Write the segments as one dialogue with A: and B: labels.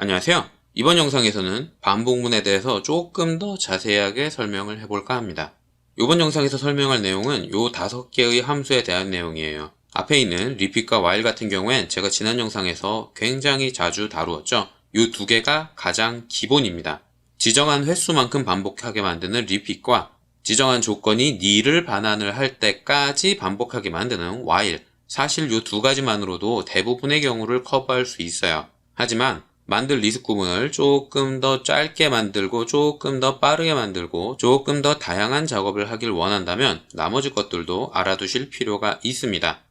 A: 안녕하세요. 이번 영상에서는 반복문에 대해서 조금 더 자세하게 설명을 해볼까 합니다. 이번 영상에서 설명할 내용은 요 5개의 함수에 대한 내용이에요. 앞에 있는 repeat과 while 같은 경우엔 제가 지난 영상에서 굉장히 자주 다루었죠. 요 2개가 가장 기본입니다. 지정한 횟수만큼 반복하게 만드는 repeat과 지정한 조건이 ni를 반환을 할 때까지 반복하게 만드는 while, 사실 요 2가지만으로도 대부분의 경우를 커버할 수 있어요. 하지만 만들 리스트 구문을 조금 더 짧게 만들고 조금 더 빠르게 만들고 조금 더 다양한 작업을 하길 원한다면 나머지 것들도 알아두실 필요가 있습니다.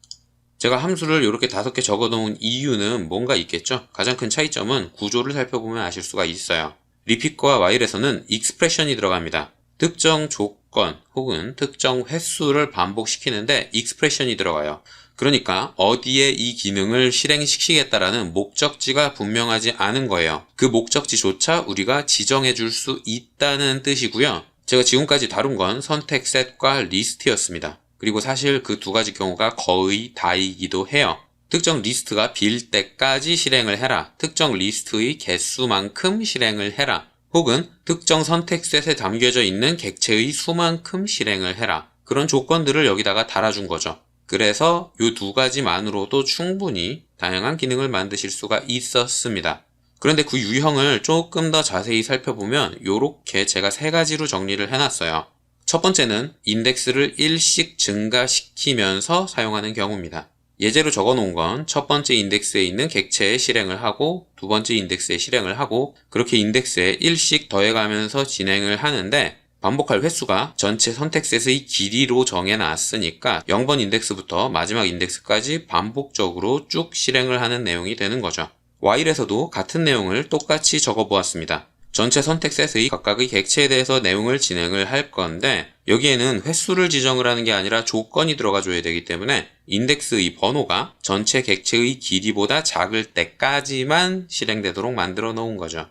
A: 제가 함수를 이렇게 5개 적어 놓은 이유는 뭔가 있겠죠? 가장 큰 차이점은 구조를 살펴보면 아실 수가 있어요. repeat과 while에서는 expression이 들어갑니다. 특정 조건 혹은 특정 횟수를 반복시키는데 expression이 들어가요. 그러니까 어디에 이 기능을 실행시키겠다라는 목적지가 분명하지 않은 거예요. 그 목적지조차 우리가 지정해 줄 수 있다는 뜻이고요. 제가 지금까지 다룬 건 선택 셋과 리스트였습니다. 그리고 사실 그 2가지 경우가 거의 다이기도 해요. 특정 리스트가 빌 때까지 실행을 해라. 특정 리스트의 개수만큼 실행을 해라. 혹은 특정 선택 셋에 담겨져 있는 객체의 수만큼 실행을 해라. 그런 조건들을 여기다가 달아준 거죠. 그래서 이 2가지만으로도 충분히 다양한 기능을 만드실 수가 있었습니다. 그런데 그 유형을 조금 더 자세히 살펴보면 이렇게 제가 3가지로 정리를 해놨어요. 첫 번째는 인덱스를 1씩 증가시키면서 사용하는 경우입니다. 예제로 적어놓은 건 첫 번째 인덱스에 있는 객체에 실행을 하고 두 번째 인덱스에 실행을 하고 그렇게 인덱스에 1씩 더해가면서 진행을 하는데 반복할 횟수가 전체 선택셋의 길이로 정해놨으니까 0번 인덱스부터 마지막 인덱스까지 반복적으로 쭉 실행을 하는 내용이 되는 거죠. while에서도 같은 내용을 똑같이 적어보았습니다. 전체 선택셋의 각각의 객체에 대해서 내용을 진행을 할 건데 여기에는 횟수를 지정을 하는 게 아니라 조건이 들어가줘야 되기 때문에 인덱스의 번호가 전체 객체의 길이보다 작을 때까지만 실행되도록 만들어 놓은 거죠.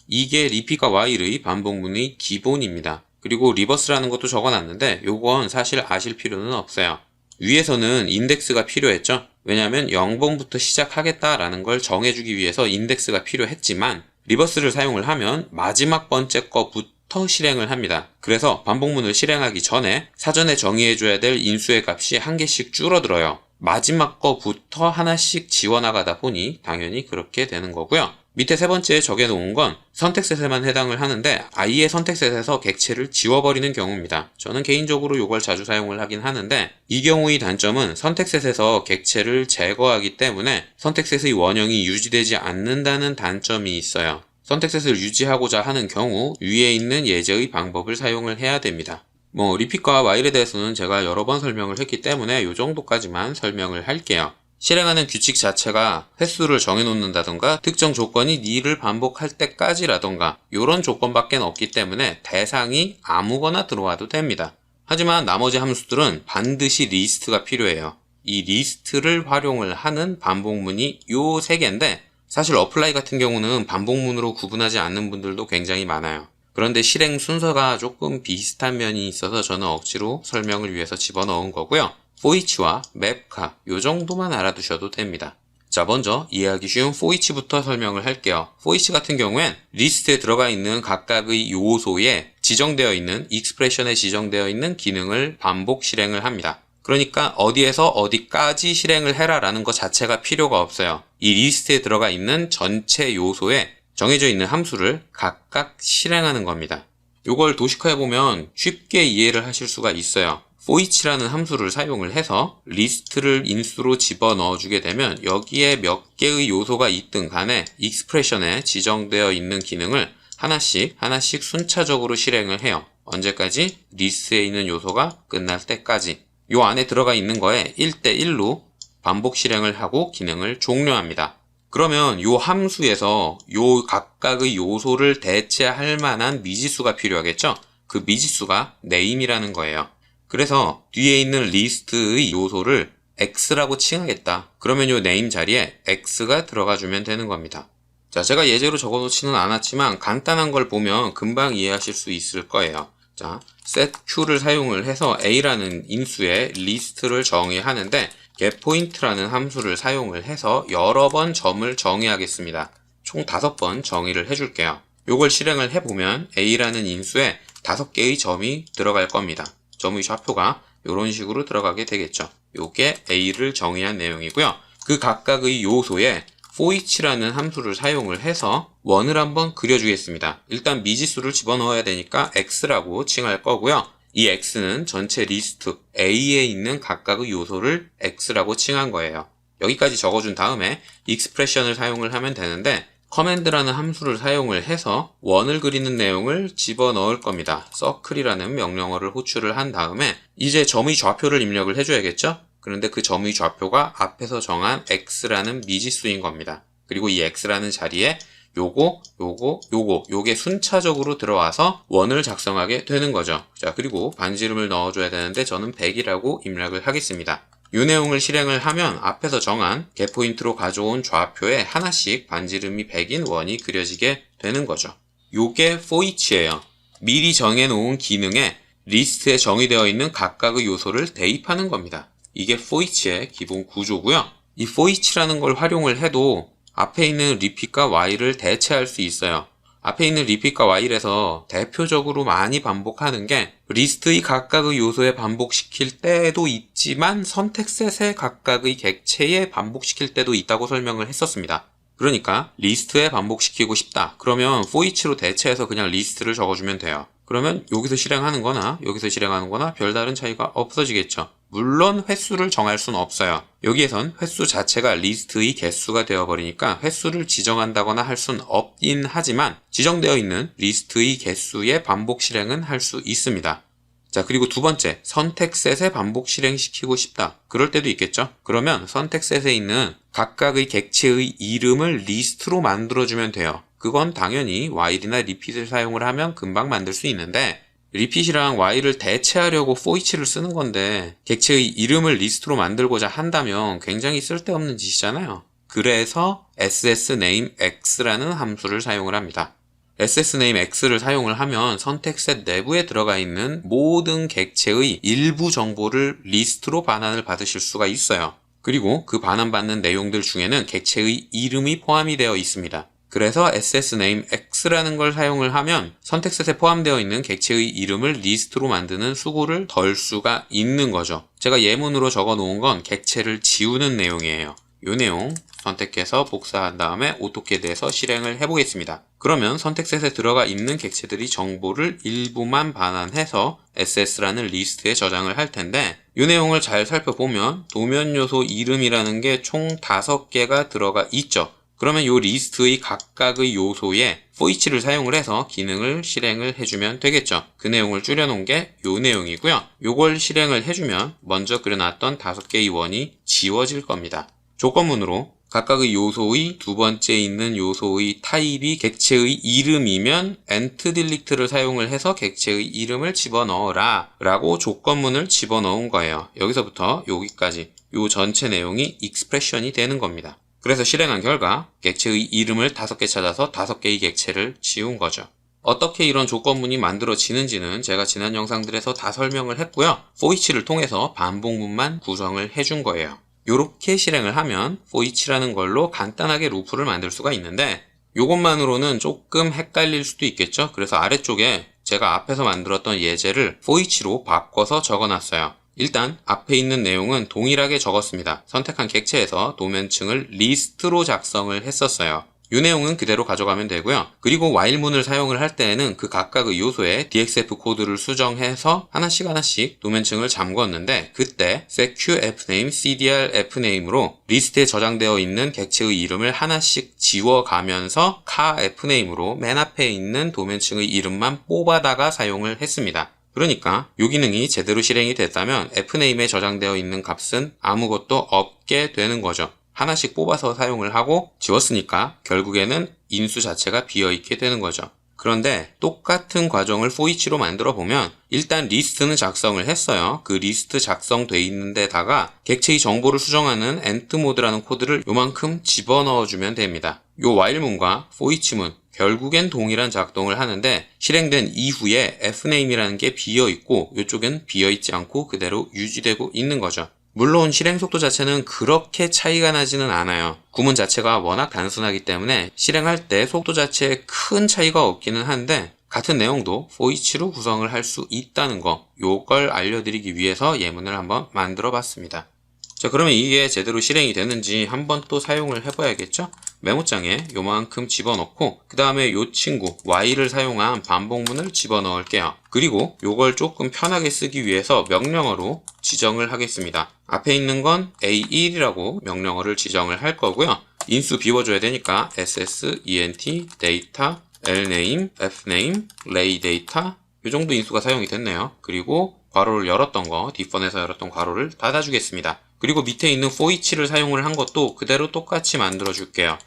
A: 이게 repeat과 while의 반복문의 기본입니다. 그리고 리버스라는 것도 적어놨는데 요건 사실 아실 필요는 없어요. 위에서는 인덱스가 필요했죠. 왜냐하면 0번부터 시작하겠다라는 걸 정해주기 위해서 인덱스가 필요했지만 리버스를 사용을 하면 마지막 번째 거부터 실행을 합니다. 그래서 반복문을 실행하기 전에 사전에 정의해줘야 될 인수의 값이 한 개씩 줄어들어요. 마지막 거부터 하나씩 지워나가다 보니 당연히 그렇게 되는 거고요. 밑에 3번째에 적어놓은 건 선택셋에만 해당을 하는데 아예 선택셋에서 객체를 지워버리는 경우입니다. 저는 개인적으로 이걸 자주 사용을 하긴 하는데 이 경우의 단점은 선택셋에서 객체를 제거하기 때문에 선택셋의 원형이 유지되지 않는다는 단점이 있어요. 선택셋을 유지하고자 하는 경우 위에 있는 예제의 방법을 사용을 해야 됩니다. repeat과 while에 대해서는 제가 여러 번 설명을 했기 때문에 이 정도까지만 설명을 할게요. 실행하는 규칙 자체가 횟수를 정해놓는다던가 특정 조건이 ni를 반복할 때까지라던가 이런 조건밖에 없기 때문에 대상이 아무거나 들어와도 됩니다. 하지만 나머지 함수들은 반드시 리스트가 필요해요. 이 리스트를 활용을 하는 반복문이 요 3개인데 사실 어플라이 같은 경우는 반복문으로 구분하지 않는 분들도 굉장히 많아요. 그런데 실행 순서가 조금 비슷한 면이 있어서 저는 억지로 설명을 위해서 집어넣은 거고요. for-each와 map카 요 정도만 알아두셔도 됩니다. 자, 먼저 이해하기 쉬운 for-each부터 설명을 할게요. for-each 같은 경우엔 리스트에 들어가 있는 각각의 요소에 지정되어 있는 expression에 지정되어 있는 기능을 반복 실행을 합니다. 그러니까 어디에서 어디까지 실행을 해라 라는 것 자체가 필요가 없어요. 이 리스트에 들어가 있는 전체 요소에 정해져 있는 함수를 각각 실행하는 겁니다. 이걸 도식화해보면 쉽게 이해를 하실 수가 있어요. for-each라는 함수를 사용을 해서 리스트를 인수로 집어넣어 주게 되면 여기에 몇 개의 요소가 있든 간에 expression에 지정되어 있는 기능을 하나씩 순차적으로 실행을 해요. 언제까지? 리스트에 있는 요소가 끝날 때까지. 요 안에 들어가 있는 거에 1대1로 반복 실행을 하고 기능을 종료합니다. 그러면 요 함수에서 요 각각의 요소를 대체할 만한 미지수가 필요하겠죠? 그 미지수가 name이라는 거예요. 그래서 뒤에 있는 리스트의 요소를 x라고 칭하겠다. 그러면 요 name 자리에 x가 들어가 주면 되는 겁니다. 자, 제가 예제로 적어놓지는 않았지만 간단한 걸 보면 금방 이해하실 수 있을 거예요. 자, setQ를 사용을 해서 a라는 인수의 리스트를 정의하는데 getPoint라는 함수를 사용을 해서 여러 번 점을 정의하겠습니다. 총 5번 정의를 해줄게요. 요걸 실행을 해보면 A라는 인수에 5개의 점이 들어갈 겁니다. 점의 좌표가 이런 식으로 들어가게 되겠죠. 요게 A를 정의한 내용이고요. 그 각각의 요소에 forEach라는 함수를 사용을 해서 원을 한번 그려주겠습니다. 일단 미지수를 집어넣어야 되니까 X라고 칭할 거고요. 이 X는 전체 리스트 A에 있는 각각의 요소를 X라고 칭한 거예요. 여기까지 적어준 다음에 익스프레션을 사용을 하면 되는데 커맨드라는 함수를 사용을 해서 원을 그리는 내용을 집어넣을 겁니다. circle이라는 명령어를 호출을 한 다음에 이제 점의 좌표를 입력을 해줘야겠죠? 그런데 그 점의 좌표가 앞에서 정한 x라는 미지수인 겁니다. 그리고 이 x라는 자리에 요게 순차적으로 들어와서 원을 작성하게 되는 거죠. 자, 그리고 반지름을 넣어줘야 되는데 저는 100이라고 입력을 하겠습니다. 이 내용을 실행을 하면 앞에서 정한 getPoint로 가져온 좌표에 하나씩 반지름이 100인 원이 그려지게 되는 거죠. 요게 forEach예요. 미리 정해놓은 기능에 리스트에 정의되어 있는 각각의 요소를 대입하는 겁니다. 이게 forEach의 기본 구조고요. 이 forEach라는 걸 활용을 해도 앞에 있는 repeat과 while을 대체할 수 있어요. 앞에 있는 repeat과 while에서 대표적으로 많이 반복하는 게 리스트의 각각의 요소에 반복시킬 때도 있지만 선택셋의 각각의 객체에 반복시킬 때도 있다고 설명을 했었습니다. 그러니까 리스트에 반복시키고 싶다. 그러면 forEach로 대체해서 그냥 리스트를 적어주면 돼요. 그러면 여기서 실행하는 거나 여기서 실행하는 거나 별다른 차이가 없어지겠죠. 물론 횟수를 정할 수는 없어요. 여기에선 횟수 자체가 리스트의 개수가 되어버리니까 횟수를 지정한다거나 할 수는 없긴 하지만 지정되어 있는 리스트의 개수의 반복 실행은 할 수 있습니다. 자, 그리고 두 번째, 선택셋에 반복 실행시키고 싶다. 그럴 때도 있겠죠? 그러면 선택셋에 있는 각각의 객체의 이름을 리스트로 만들어주면 돼요. 그건 당연히 while이나 repeat을 사용을 하면 금방 만들 수 있는데 repeat이랑 while을 대체하려고 forEach를 쓰는 건데 객체의 이름을 리스트로 만들고자 한다면 굉장히 쓸데없는 짓이잖아요. 그래서 ssNameX라는 함수를 사용을 합니다. ssNameX를 사용을 하면 선택셋 내부에 들어가 있는 모든 객체의 일부 정보를 리스트로 반환을 받으실 수가 있어요. 그리고 그 반환받는 내용들 중에는 객체의 이름이 포함이 되어 있습니다. 그래서 ssNameX라는 걸 사용을 하면 선택셋에 포함되어 있는 객체의 이름을 리스트로 만드는 수고를 덜 수가 있는 거죠. 제가 예문으로 적어 놓은 건 객체를 지우는 내용이에요. 이 내용 선택해서 복사한 다음에 AutoCAD에서 실행을 해보겠습니다. 그러면 선택셋에 들어가 있는 객체들이 정보를 일부만 반환해서 SS라는 리스트에 저장을 할 텐데 이 내용을 잘 살펴보면 도면 요소 이름이라는 게 총 5개가 들어가 있죠. 그러면 이 리스트의 각각의 요소에 forEach를 사용을 해서 기능을 실행을 해주면 되겠죠. 그 내용을 줄여놓은 게 이 내용이고요. 요걸 실행을 해주면 먼저 그려놨던 5개의 원이 지워질 겁니다. 조건문으로 각각의 요소의 두 번째 있는 요소의 타입이 객체의 이름이면 ent_delete를 사용을 해서 객체의 이름을 집어넣어라 라고 조건문을 집어넣은 거예요. 여기서부터 여기까지 요 전체 내용이 익스프레션이 되는 겁니다. 그래서 실행한 결과 객체의 이름을 5개 찾아서 5개의 객체를 지운 거죠. 어떻게 이런 조건문이 만들어지는지는 제가 지난 영상들에서 다 설명을 했고요. forEach를 통해서 반복문만 구성을 해준 거예요. 이렇게 실행을 하면 forEach라는 걸로 간단하게 루프를 만들 수가 있는데 이것만으로는 조금 헷갈릴 수도 있겠죠. 그래서 아래쪽에 제가 앞에서 만들었던 예제를 forEach로 바꿔서 적어놨어요. 일단 앞에 있는 내용은 동일하게 적었습니다. 선택한 객체에서 도면층을 리스트로 작성을 했었어요. 이 내용은 그대로 가져가면 되고요. 그리고 while문을 사용을 할 때에는 그 각각의 요소에 DXF 코드를 수정해서 하나씩 도면층을 잠궜는데 그때 secfname, cdrfname으로 리스트에 저장되어 있는 객체의 이름을 하나씩 지워가면서 carfname으로 맨 앞에 있는 도면층의 이름만 뽑아다가 사용을 했습니다. 그러니까 이 기능이 제대로 실행이 됐다면 fname에 저장되어 있는 값은 아무것도 없게 되는 거죠. 하나씩 뽑아서 사용을 하고 지웠으니까 결국에는 인수 자체가 비어있게 되는 거죠. 그런데 똑같은 과정을 forEach로 만들어 보면 일단 리스트는 작성을 했어요. 그 리스트 작성돼 있는 데다가 객체의 정보를 수정하는 entMode라는 코드를 요만큼 집어넣어주면 됩니다. 요 while문과 forEach문 결국엔 동일한 작동을 하는데 실행된 이후에 fname이라는 게 비어있고 이쪽은 비어있지 않고 그대로 유지되고 있는 거죠. 물론 실행 속도 자체는 그렇게 차이가 나지는 않아요. 구문 자체가 워낙 단순하기 때문에 실행할 때 속도 자체에 큰 차이가 없기는 한데 같은 내용도 for each로 구성을 할 수 있다는 거, 요걸 알려드리기 위해서 예문을 한번 만들어 봤습니다. 자, 그러면 이게 제대로 실행이 되는지 한번 또 사용을 해봐야겠죠? 메모장에 요만큼 집어넣고 그 다음에 요 친구 y를 사용한 반복문을 집어넣을게요. 그리고 요걸 조금 편하게 쓰기 위해서 명령어로 지정을 하겠습니다. 앞에 있는 건 A1이라고 명령어를 지정을 할 거고요. 인수 비워줘야 되니까 ssent data lname fname lay data 요 정도 인수가 사용이 됐네요. 그리고 괄호를 열었던 거, diff에서 열었던 괄호를 닫아주겠습니다. 그리고 밑에 있는 for each를 사용을 한 것도 그대로 똑같이 만들어 줄게요.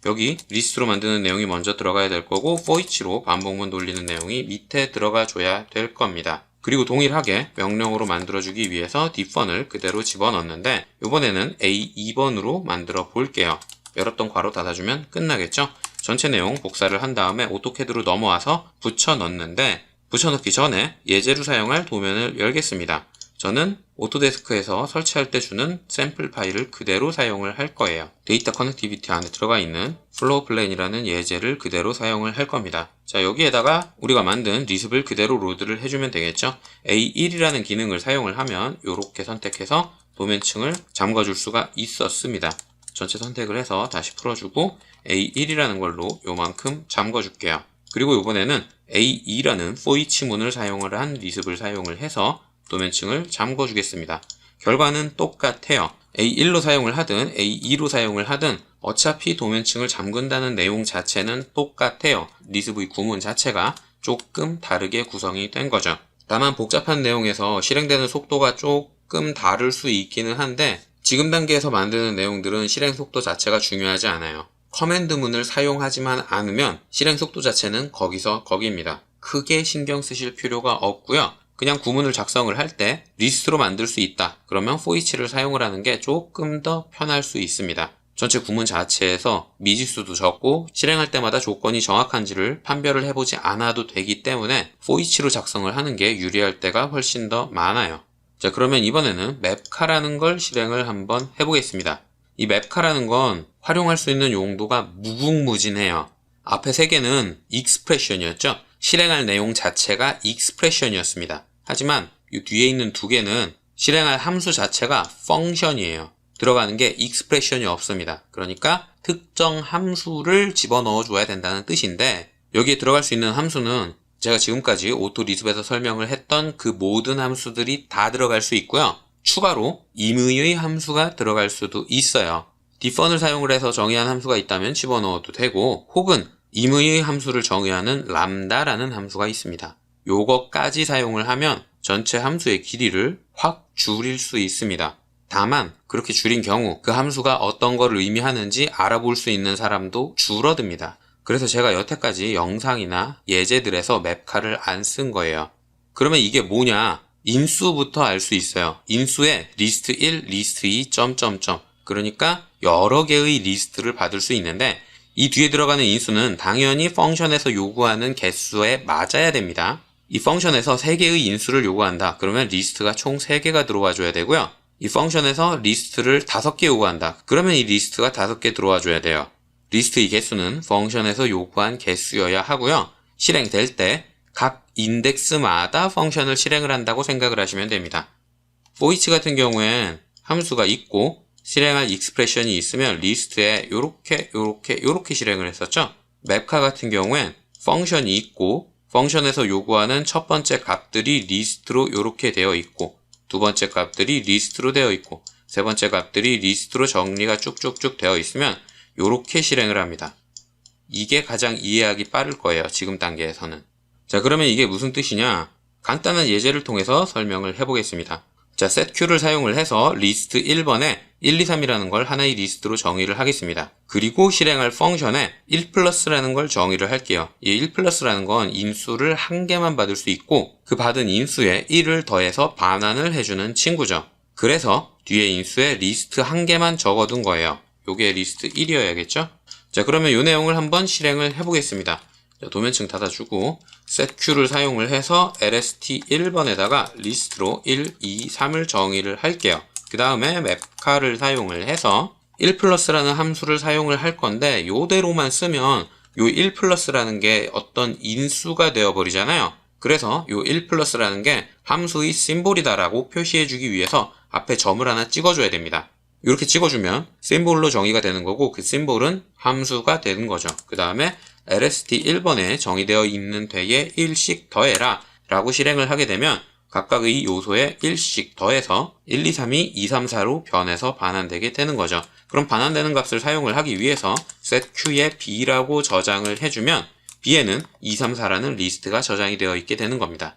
A: 여기 리스트로 만드는 내용이 먼저 들어가야 될 거고 for each로 반복문 돌리는 내용이 밑에 들어가 줘야 될 겁니다. 그리고 동일하게 명령어로 만들어주기 위해서 diff을 그대로 집어넣는데 이번에는 A2번으로 만들어 볼게요. 열었던 괄호 닫아주면 끝나겠죠? 전체 내용 복사를 한 다음에 오토캐드로 넘어와서 붙여넣는데 붙여넣기 전에 예제로 사용할 도면을 열겠습니다. 저는 오토데스크에서 설치할 때 주는 샘플 파일을 그대로 사용을 할 거예요. 데이터 커넥티비티 안에 들어가 있는 플로우 플랜이라는 예제를 그대로 사용을 할 겁니다. 자, 여기에다가 우리가 만든 리습을 그대로 로드를 해주면 되겠죠. A1이라는 기능을 사용을 하면 이렇게 선택해서 도면층을 잠궈줄 수가 있었습니다. 전체 선택을 해서 다시 풀어주고 A1이라는 걸로 요만큼 잠궈줄게요. 그리고 이번에는 A2라는 for each 문을 사용을 한 리습을 사용을 해서 도면층을 잠궈주겠습니다. 결과는 똑같아요. A1로 사용을 하든 A2로 사용을 하든 어차피 도면층을 잠근다는 내용 자체는 똑같아요. 리습의 구문 자체가 조금 다르게 구성이 된 거죠. 다만 복잡한 내용에서 실행되는 속도가 조금 다를 수 있기는 한데 지금 단계에서 만드는 내용들은 실행 속도 자체가 중요하지 않아요. 커맨드문을 사용하지만 않으면 실행 속도 자체는 거기서 거기입니다. 크게 신경 쓰실 필요가 없고요. 그냥 구문을 작성을 할 때 리스트로 만들 수 있다. 그러면 for each를 사용을 하는 게 조금 더 편할 수 있습니다. 전체 구문 자체에서 미지수도 적고 실행할 때마다 조건이 정확한지를 판별을 해보지 않아도 되기 때문에 for each로 작성을 하는 게 유리할 때가 훨씬 더 많아요. 자, 그러면 이번에는 맵카라는 걸 실행을 한번 해보겠습니다. 이 맵카라는 건 활용할 수 있는 용도가 무궁무진해요. 앞에 세 개는 익스프레션이었죠. 실행할 내용 자체가 익스프레션이었습니다. 하지만 이 뒤에 있는 두 개는 실행할 함수 자체가 펑션이에요. 들어가는 게 익스프레션이 없습니다. 그러니까 특정 함수를 집어넣어 줘야 된다는 뜻인데 여기에 들어갈 수 있는 함수는 제가 지금까지 오토 리습에서 설명을 했던 그 모든 함수들이 다 들어갈 수 있고요. 추가로 임의의 함수가 들어갈 수도 있어요. diff을 사용을 해서 정의한 함수가 있다면 집어넣어도 되고 혹은 임의의 함수를 정의하는 람다라는 함수가 있습니다. 요거까지 사용을 하면 전체 함수의 길이를 확 줄일 수 있습니다. 다만 그렇게 줄인 경우 그 함수가 어떤 걸 의미하는지 알아볼 수 있는 사람도 줄어듭니다. 그래서 제가 여태까지 영상이나 예제들에서 맵카를 안 쓴 거예요. 그러면 이게 뭐냐? 인수부터 알 수 있어요. 인수에 리스트 1, 리스트 2, 점점점. 그러니까 여러 개의 리스트를 받을 수 있는데 이 뒤에 들어가는 인수는 당연히 펑션에서 요구하는 개수에 맞아야 됩니다. 이 펑션에서 3개의 인수를 요구한다. 그러면 리스트가 총 3개가 들어와 줘야 되고요. 이 펑션에서 리스트를 5개 요구한다. 그러면 이 리스트가 5개 들어와 줘야 돼요. 리스트의 개수는 펑션에서 요구한 개수여야 하고요. 실행될 때 각 인덱스마다 펑션을 실행을 한다고 생각을 하시면 됩니다. for each 같은 경우엔 함수가 있고 실행할 익스프레션이 있으면 리스트에 요렇게 실행을 했었죠. 맵카 같은 경우엔 펑션이 있고 펑션에서 요구하는 첫 번째 값들이 리스트로 요렇게 되어 있고 두 번째 값들이 리스트로 되어 있고 세 번째 값들이 리스트로 정리가 쭉쭉쭉 되어 있으면 요렇게 실행을 합니다. 이게 가장 이해하기 빠를 거예요. 지금 단계에서는. 자, 그러면 이게 무슨 뜻이냐? 간단한 예제를 통해서 설명을 해보겠습니다. 자, setQ를 사용을 해서 리스트 1번에 1, 2, 3이라는 걸 하나의 리스트로 정의를 하겠습니다. 그리고 실행할 펑션에 1 플러스라는 걸 정의를 할게요. 이 1 플러스라는 건 인수를 한 개만 받을 수 있고 그 받은 인수에 1을 더해서 반환을 해주는 친구죠. 그래서 뒤에 인수에 리스트 한 개만 적어둔 거예요. 요게 리스트 1이어야겠죠? 자, 그러면 이 내용을 한번 실행을 해보겠습니다. 자, 도면층 닫아주고 setQ를 사용을 해서 lst 1번에다가 리스트로 1, 2, 3을 정의를 할게요. 그 그 다음에 맵카를 사용을 해서 1플러스라는 함수를 사용을 할 건데 요대로만 쓰면 요 1플러스라는 게 어떤 인수가 되어버리잖아요. 그래서 요 1플러스라는 게 함수의 심볼이다라고 표시해주기 위해서 앞에 점을 하나 찍어줘야 됩니다. 이렇게 찍어주면 심볼로 정의가 되는 거고 그 심볼은 함수가 되는 거죠. 그 다음에 LST 1번에 정의되어 있는 데에 1씩 더해라 라고 실행을 하게 되면 각각의 요소에 1씩 더해서 1, 2, 3이 2, 3, 4로 변해서 반환되게 되는 거죠. 그럼 반환되는 값을 사용을 하기 위해서 setQ에 B라고 저장을 해주면 B에는 2, 3, 4라는 리스트가 저장이 되어 있게 되는 겁니다.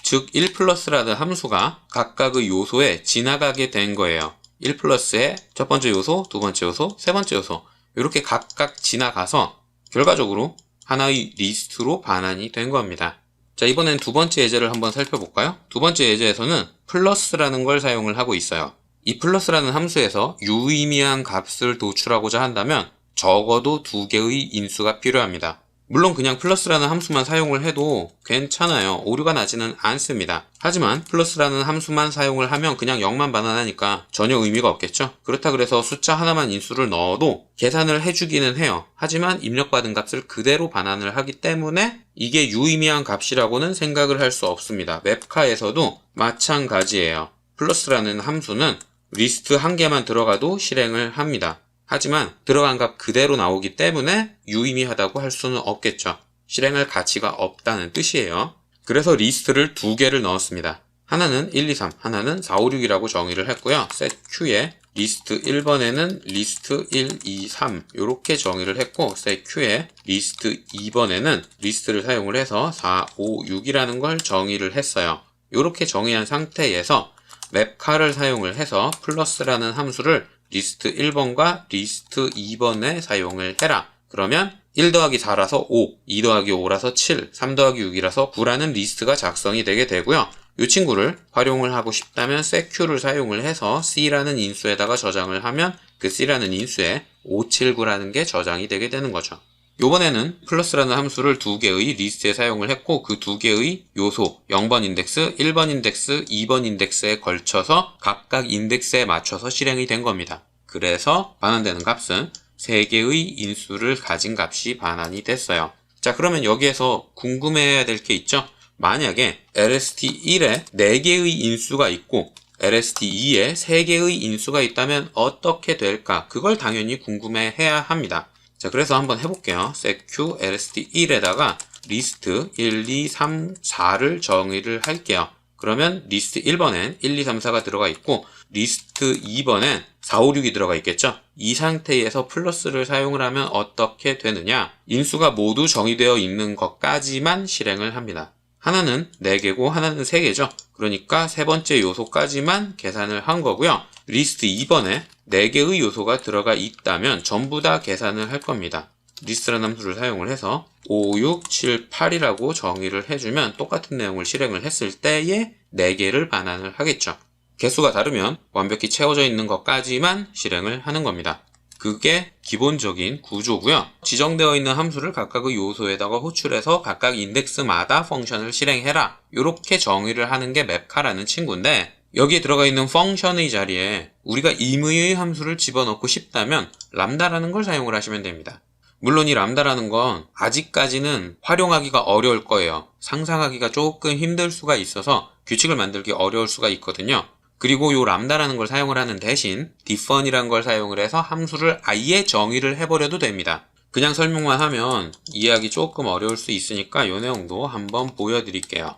A: 즉 1플러스라는 함수가 각각의 요소에 지나가게 된 거예요. 1플러스의 첫 번째 요소, 두 번째 요소, 세 번째 요소 이렇게 각각 지나가서 결과적으로 하나의 리스트로 반환이 된 겁니다. 자, 이번엔 두 번째 예제를 한번 살펴볼까요? 두 번째 예제에서는 플러스라는 걸 사용을 하고 있어요. 이 플러스라는 함수에서 유의미한 값을 도출하고자 한다면 적어도 두 개의 인수가 필요합니다. 물론 그냥 플러스라는 함수만 사용을 해도 괜찮아요. 오류가 나지는 않습니다. 하지만 플러스라는 함수만 사용을 하면 그냥 0만 반환하니까 전혀 의미가 없겠죠. 그렇다 그래서 숫자 하나만 인수를 넣어도 계산을 해주기는 해요. 하지만 입력받은 값을 그대로 반환을 하기 때문에 이게 유의미한 값이라고는 생각을 할 수 없습니다. 맵카에서도 마찬가지예요. 플러스라는 함수는 리스트 한 개만 들어가도 실행을 합니다. 하지만 들어간 값 그대로 나오기 때문에 유의미하다고 할 수는 없겠죠. 실행할 가치가 없다는 뜻이에요. 그래서 리스트를 두 개를 넣었습니다. 하나는 1, 2, 3, 하나는 4, 5, 6이라고 정의를 했고요. setQ에 리스트 1번에는 리스트 1, 2, 3 이렇게 정의를 했고 setQ에 리스트 2번에는 리스트를 사용을 해서 4, 5, 6이라는 걸 정의를 했어요. 이렇게 정의한 상태에서 맵카를 사용을 해서 플러스라는 함수를 리스트 1번과 리스트 2번에 사용을 해라. 그러면 1 더하기 4라서 5, 2 더하기 5라서 7, 3 더하기 6이라서 9라는 리스트가 작성이 되게 되고요. 이 친구를 활용을 하고 싶다면 setQ를 사용을 해서 C라는 인수에다가 저장을 하면 그 C라는 인수에 579라는 게 저장이 되게 되는 거죠. 이번에는 플러스라는 함수를 두 개의 리스트에 사용을 했고 그 두 개의 요소 0번 인덱스, 1번 인덱스, 2번 인덱스에 걸쳐서 각각 인덱스에 맞춰서 실행이 된 겁니다. 그래서 반환되는 값은 3개의 인수를 가진 값이 반환이 됐어요. 자, 그러면 여기에서 궁금해야 될 게 있죠? 만약에 LST1에 4개의 인수가 있고 LST2에 3개의 인수가 있다면 어떻게 될까? 그걸 당연히 궁금해해야 합니다. 자, 그래서 한번 해볼게요. setQ LST1에다가 리스트 1, 2, 3, 4를 정의를 할게요. 그러면 리스트 1번엔 1, 2, 3, 4가 들어가 있고 리스트 2번엔 4, 5, 6이 들어가 있겠죠? 이 상태에서 플러스를 사용을 하면 어떻게 되느냐? 인수가 모두 정의되어 있는 것까지만 실행을 합니다. 하나는 4개고 하나는 3개죠. 그러니까 세 번째 요소까지만 계산을 한 거고요. 리스트 2번에 4개의 요소가 들어가 있다면 전부 다 계산을 할 겁니다. 리스트라는 함수를 사용을 해서 5, 6, 7, 8이라고 정의를 해주면 똑같은 내용을 실행을 했을 때에 4개를 반환을 하겠죠. 개수가 다르면 완벽히 채워져 있는 것까지만 실행을 하는 겁니다. 그게 기본적인 구조고요. 지정되어 있는 함수를 각각의 요소에다가 호출해서 각각 인덱스마다 펑션을 실행해라. 이렇게 정의를 하는 게 맵카라는 친구인데 여기에 들어가 있는 펑션의 자리에 우리가 임의의 함수를 집어넣고 싶다면 람다라는 걸 사용을 하시면 됩니다. 물론 이 람다라는 건 아직까지는 활용하기가 어려울 거예요. 상상하기가 조금 힘들 수가 있어서 규칙을 만들기 어려울 수가 있거든요. 그리고 이 람다라는 걸 사용을 하는 대신 defun이라는 걸 사용을 해서 함수를 아예 정의를 해버려도 됩니다. 그냥 설명만 하면 이해하기 조금 어려울 수 있으니까 이 내용도 한번 보여드릴게요.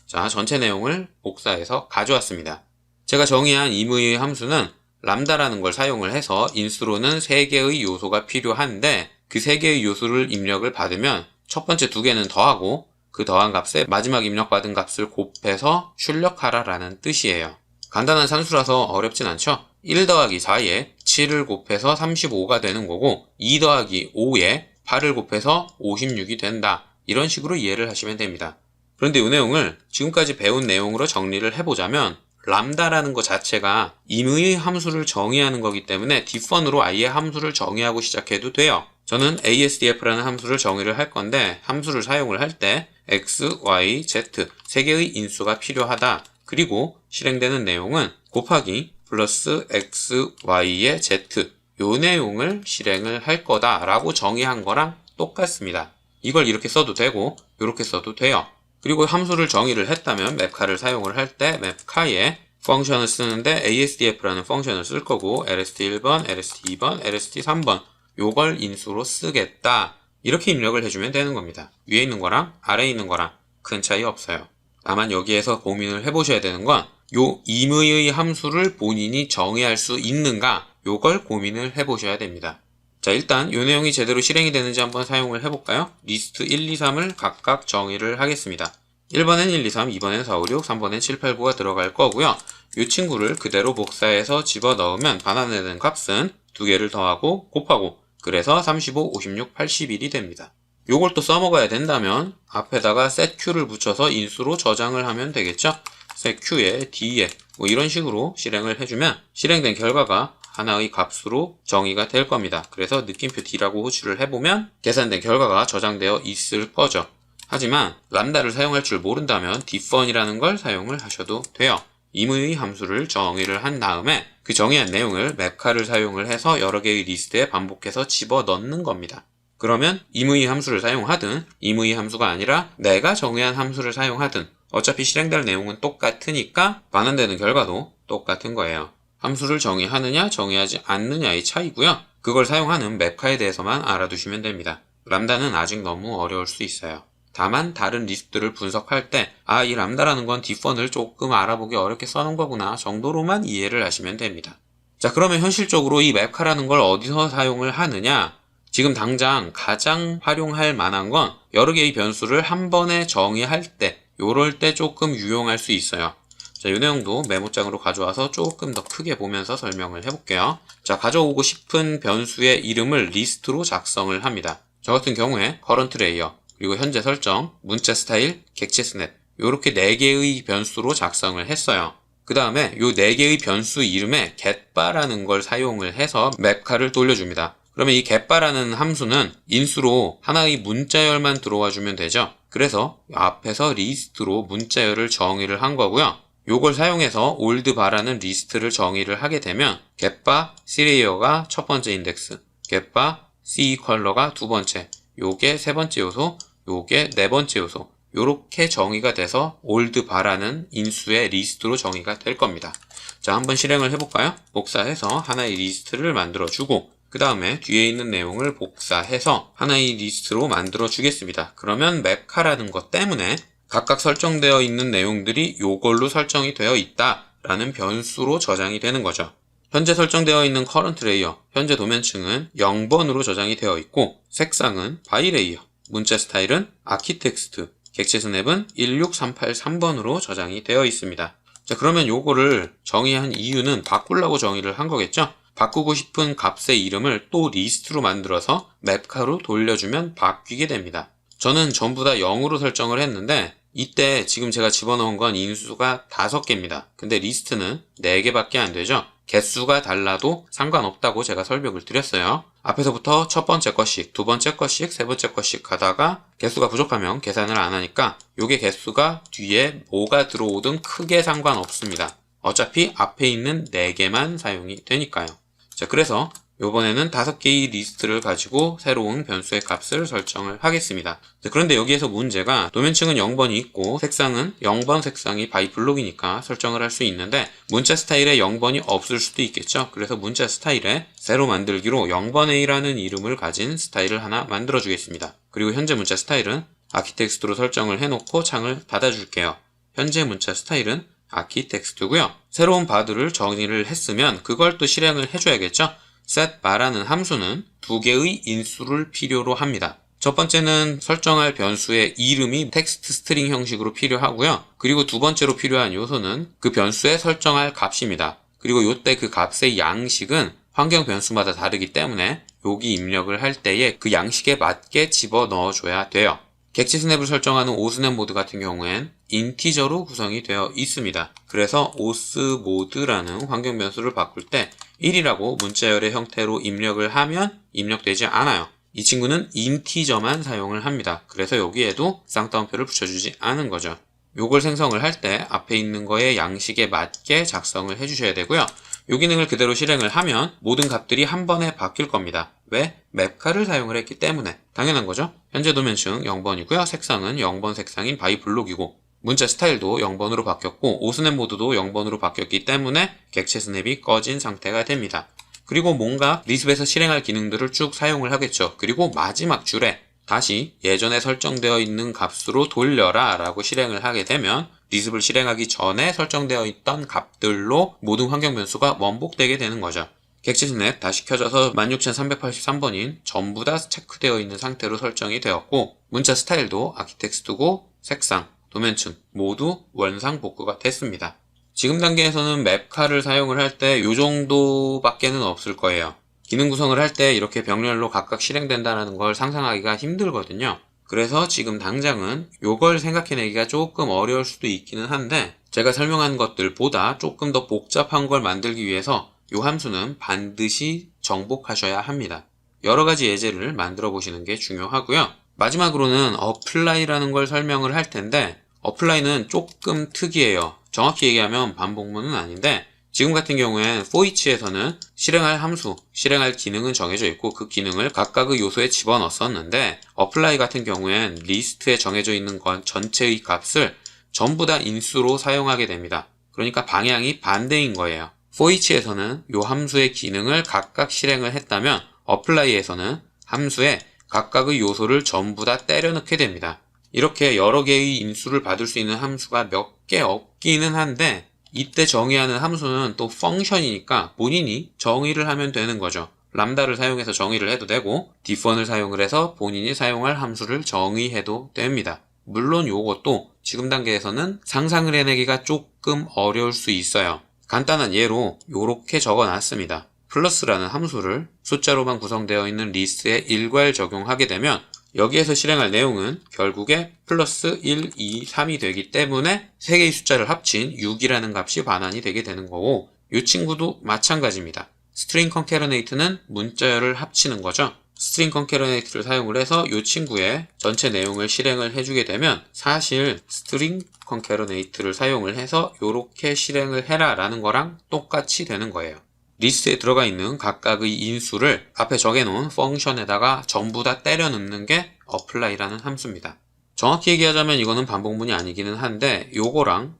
A: 자, 전체 내용을 복사해서 가져왔습니다. 제가 정의한 임의의 함수는 람다라는 걸 사용을 해서 인수로는 3개의 요소가 필요한데 그 3개의 요소를 입력을 받으면 첫 번째 2개는 더하고 그 더한 값에 마지막 입력받은 값을 곱해서 출력하라 라는 뜻이에요. 간단한 산수라서 어렵진 않죠? 1 더하기 4에 7을 곱해서 35가 되는 거고 2 더하기 5에 8을 곱해서 56이 된다. 이런 식으로 이해를 하시면 됩니다. 그런데 이 내용을 지금까지 배운 내용으로 정리를 해보자면 람다라는 것 자체가 임의의 함수를 정의하는 거기 때문에 defun으로 아예 함수를 정의하고 시작해도 돼요. 저는 ASDF라는 함수를 정의를 할 건데 함수를 사용을 할 때 x, y, z 3개의 인수가 필요하다. 그리고 실행되는 내용은 곱하기 플러스 x, y의 z 요 내용을 실행을 할 거다라고 정의한 거랑 똑같습니다. 이걸 이렇게 써도 되고 이렇게 써도 돼요. 그리고 함수를 정의를 했다면 맵카를 사용을 할 때 맵카에 펑션을 쓰는데 ASDF라는 펑션을 쓸 거고 LST 1번, LST 2번, LST 3번 요걸 인수로 쓰겠다. 이렇게 입력을 해주면 되는 겁니다. 위에 있는 거랑 아래에 있는 거랑 큰 차이 없어요. 다만 여기에서 고민을 해보셔야 되는 건 요 임의의 함수를 본인이 정의할 수 있는가 요걸 고민을 해보셔야 됩니다. 자, 일단 요 내용이 제대로 실행이 되는지 한번 사용을 해볼까요? 리스트 1, 2, 3을 각각 정의를 하겠습니다. 1번엔 1, 2, 3, 2번엔 4, 5, 6, 3번엔 7, 8, 9가 들어갈 거고요. 이 친구를 그대로 복사해서 집어넣으면 반환되는 값은 두 개를 더하고 곱하고 그래서 35, 56, 81이 됩니다. 요걸 또 써먹어야 된다면 앞에다가 setQ를 붙여서 인수로 저장을 하면 되겠죠? setQ에 D에 뭐 이런 식으로 실행을 해주면 실행된 결과가 하나의 값으로 정의가 될 겁니다. 그래서 느낌표 D라고 호출을 해보면 계산된 결과가 저장되어 있을 거죠. 하지만 람다를 사용할 줄 모른다면 diffun이라는 걸 사용을 하셔도 돼요. 임의의 함수를 정의를 한 다음에 그 정의한 내용을 맵카를 사용을 해서 여러 개의 리스트에 반복해서 집어넣는 겁니다. 그러면 임의의 함수를 사용하든 임의의 함수가 아니라 내가 정의한 함수를 사용하든 어차피 실행될 내용은 똑같으니까 반환되는 결과도 똑같은 거예요. 함수를 정의하느냐 정의하지 않느냐의 차이고요. 그걸 사용하는 맵카에 대해서만 알아두시면 됩니다. 람다는 아직 너무 어려울 수 있어요. 다만 다른 리스트를 분석할 때 이 람다라는 건 diffun을 조금 알아보기 어렵게 써놓은 거구나 정도로만 이해를 하시면 됩니다. 자, 그러면 현실적으로 이 맵카라는 걸 어디서 사용을 하느냐? 지금 당장 가장 활용할 만한 건 여러 개의 변수를 한 번에 정의할 때 요럴 때 조금 유용할 수 있어요. 자, 이 내용도 메모장으로 가져와서 조금 더 크게 보면서 설명을 해볼게요. 자, 가져오고 싶은 변수의 이름을 리스트로 작성을 합니다. 저 같은 경우에 current layer, 그리고 현재 설정, 문자 스타일, 객체 스냅 요렇게 4개의 변수로 작성을 했어요. 그 다음에 요 4개의 변수 이름에 get바라는 걸 사용을 해서 맵카를 돌려줍니다. 그러면 이 get바라는 함수는 인수로 하나의 문자열만 들어와 주면 되죠. 그래서 앞에서 리스트로 문자열을 정의를 한 거고요. 요걸 사용해서 old바라는 리스트를 정의를 하게 되면 get바 clayer가 첫 번째 인덱스, get바 ccolor가 두 번째, 요게 세 번째 요소, 요게 네 번째 요소 요렇게 정의가 돼서 old바라는 인수의 리스트로 정의가 될 겁니다. 자, 한번 실행을 해볼까요? 복사해서 하나의 리스트를 만들어주고 그 다음에 뒤에 있는 내용을 복사해서 하나의 리스트로 만들어 주겠습니다. 그러면 맵카라는 것 때문에 각각 설정되어 있는 내용들이 요걸로 설정이 되어 있다라는 변수로 저장이 되는 거죠. 현재 설정되어 있는 current layer, 현재 도면층은 0번으로 저장이 되어 있고 색상은 by layer, 문자 스타일은 architext, 객체 스냅은 16383번으로 저장이 되어 있습니다. 자, 그러면 요거를 정의한 이유는 바꾸려고 정의를 한 거겠죠? 바꾸고 싶은 값의 이름을 또 리스트로 만들어서 맵카로 돌려주면 바뀌게 됩니다. 저는 전부 다 0으로 설정을 했는데 이때 지금 제가 집어넣은 건 인수가 5개입니다. 근데 리스트는 4개밖에 안 되죠. 개수가 달라도 상관없다고 제가 설명을 드렸어요. 앞에서부터 첫 번째 것씩, 두 번째 것씩, 세 번째 것씩 가다가 개수가 부족하면 계산을 안 하니까 요게 개수가 뒤에 뭐가 들어오든 크게 상관없습니다. 어차피 앞에 있는 4개만 사용이 되니까요. 자, 그래서 요번에는 5개의 리스트를 가지고 새로운 변수의 값을 설정을 하겠습니다. 자, 그런데 여기에서 문제가 도면층은 0번이 있고 색상은 0번 색상이 바이 블록이니까 설정을 할 수 있는데 문자 스타일에 0번이 없을 수도 있겠죠. 그래서 문자 스타일에 새로 만들기로 0번A라는 이름을 가진 스타일을 하나 만들어 주겠습니다. 그리고 현재 문자 스타일은 아키텍스트로 설정을 해놓고 창을 닫아줄게요. 현재 문자 스타일은 아키텍스트고요. 새로운 바드를 정의를 했으면 그걸 또 실행을 해줘야겠죠. set바라는 함수는 2개의 인수를 필요로 합니다. 첫 번째는 설정할 변수의 이름이 텍스트 스트링 형식으로 필요하고요. 그리고 두 번째로 필요한 요소는 그 변수에 설정할 값입니다. 그리고 요때 그 값의 양식은 환경 변수마다 다르기 때문에 여기 입력을 할 때에 그 양식에 맞게 집어넣어 줘야 돼요. 객체 스냅을 설정하는 오스냅 모드 같은 경우엔 인티저로 구성이 되어 있습니다. 그래서 os모드라는 환경 변수를 바꿀 때 1이라고 문자열의 형태로 입력을 하면 입력되지 않아요. 이 친구는 인티저만 사용을 합니다. 그래서 여기에도 쌍따옴표를 붙여주지 않은 거죠. 요걸 생성을 할 때 앞에 있는 거에 양식에 맞게 작성을 해주셔야 되고요. 이 기능을 그대로 실행을 하면 모든 값들이 한 번에 바뀔 겁니다. 왜? 맵칼을 사용을 했기 때문에. 당연한 거죠. 현재 도면층 0번이고요. 색상은 0번 색상인 바이블록이고 문자 스타일도 0번으로 바뀌었고 오스냅 모드도 0번으로 바뀌었기 때문에 객체 스냅이 꺼진 상태가 됩니다. 그리고 뭔가 리습에서 실행할 기능들을 쭉 사용을 하겠죠. 그리고 마지막 줄에 다시 예전에 설정되어 있는 값으로 돌려라 라고 실행을 하게 되면 리습을 실행하기 전에 설정되어 있던 값들로 모든 환경 변수가 원복되게 되는 거죠. 객체 스냅 다시 켜져서 16383번인 전부 다 체크되어 있는 상태로 설정이 되었고 문자 스타일도 아키텍스트고 색상, 도면층 모두 원상복구가 됐습니다. 지금 단계에서는 맵칼을 사용을 할 때 이 정도밖에는 없을 거예요. 기능 구성을 할 때 이렇게 병렬로 각각 실행된다는 걸 상상하기가 힘들거든요. 그래서 지금 당장은 이걸 생각해내기가 조금 어려울 수도 있기는 한데 제가 설명한 것들보다 조금 더 복잡한 걸 만들기 위해서 이 함수는 반드시 정복하셔야 합니다. 여러 가지 예제를 만들어 보시는 게 중요하고요. 마지막으로는 apply라는 걸 설명을 할 텐데 apply는 조금 특이해요. 정확히 얘기하면 반복문은 아닌데 지금 같은 경우엔 for each에서는 실행할 함수, 실행할 기능은 정해져 있고 그 기능을 각각의 요소에 집어넣었었는데 apply 같은 경우엔 리스트에 정해져 있는 건 전체의 값을 전부 다 인수로 사용하게 됩니다. 그러니까 방향이 반대인 거예요. for each에서는 이 함수의 기능을 각각 실행을 했다면 apply에서는 함수에 각각의 요소를 전부 다 때려 넣게 됩니다. 이렇게 여러 개의 인수를 받을 수 있는 함수가 몇 개 없기는 한데 이때 정의하는 함수는 또 펑션이니까 본인이 정의를 하면 되는 거죠. 람다를 사용해서 정의를 해도 되고 diff은을 사용을 해서 본인이 사용할 함수를 정의해도 됩니다. 물론 이것도 지금 단계에서는 상상을 해내기가 조금 어려울 수 있어요. 간단한 예로 이렇게 적어놨습니다. 플러스라는 함수를 숫자로만 구성되어 있는 리스트에 일괄 적용하게 되면 여기에서 실행할 내용은 결국에 플러스 1, 2, 3이 되기 때문에 3개의 숫자를 합친 6이라는 값이 반환이 되게 되는 거고 이 친구도 마찬가지입니다. string concatenate는 문자열을 합치는 거죠. string concatenate를 사용을 해서 이 친구의 전체 내용을 실행을 해주게 되면 사실 string concatenate를 사용을 해서 이렇게 실행을 해라 라는 거랑 똑같이 되는 거예요. 리스트에 들어가 있는 각각의 인수를 앞에 정해놓은 펑션에다가 전부 다 때려 넣는 게 apply라는 함수입니다. 정확히 얘기하자면 이거는 반복문이 아니기는 한데 요거랑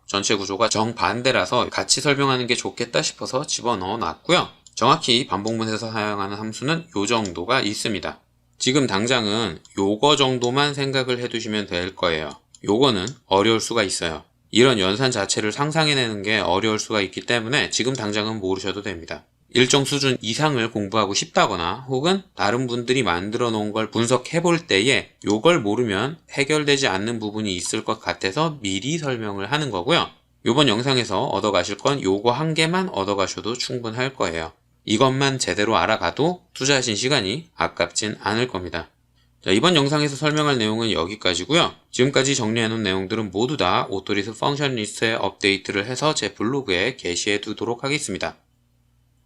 A: 전체 구조가 정반대라서 같이 설명하는 게 좋겠다 싶어서 집어넣어 놨고요. 정확히 반복문에서 사용하는 함수는 요 정도가 있습니다. 지금 당장은 요거 정도만 생각을 해두시면 될 거예요. 요거는 어려울 수가 있어요. 이런 연산 자체를 상상해내는 게 어려울 수가 있기 때문에 지금 당장은 모르셔도 됩니다. 일정 수준 이상을 공부하고 싶다거나 혹은 다른 분들이 만들어 놓은 걸 분석해 볼 때에 요걸 모르면 해결되지 않는 부분이 있을 것 같아서 미리 설명을 하는 거고요. 요번 영상에서 얻어가실 건 요거 한 개만 얻어가셔도 충분할 거예요. 이것만 제대로 알아가도 투자하신 시간이 아깝진 않을 겁니다. 자, 이번 영상에서 설명할 내용은 여기까지고요. 지금까지 정리해놓은 내용들은 모두 다 오토리스 펑션 리스트에 업데이트를 해서 제 블로그에 게시해 두도록 하겠습니다.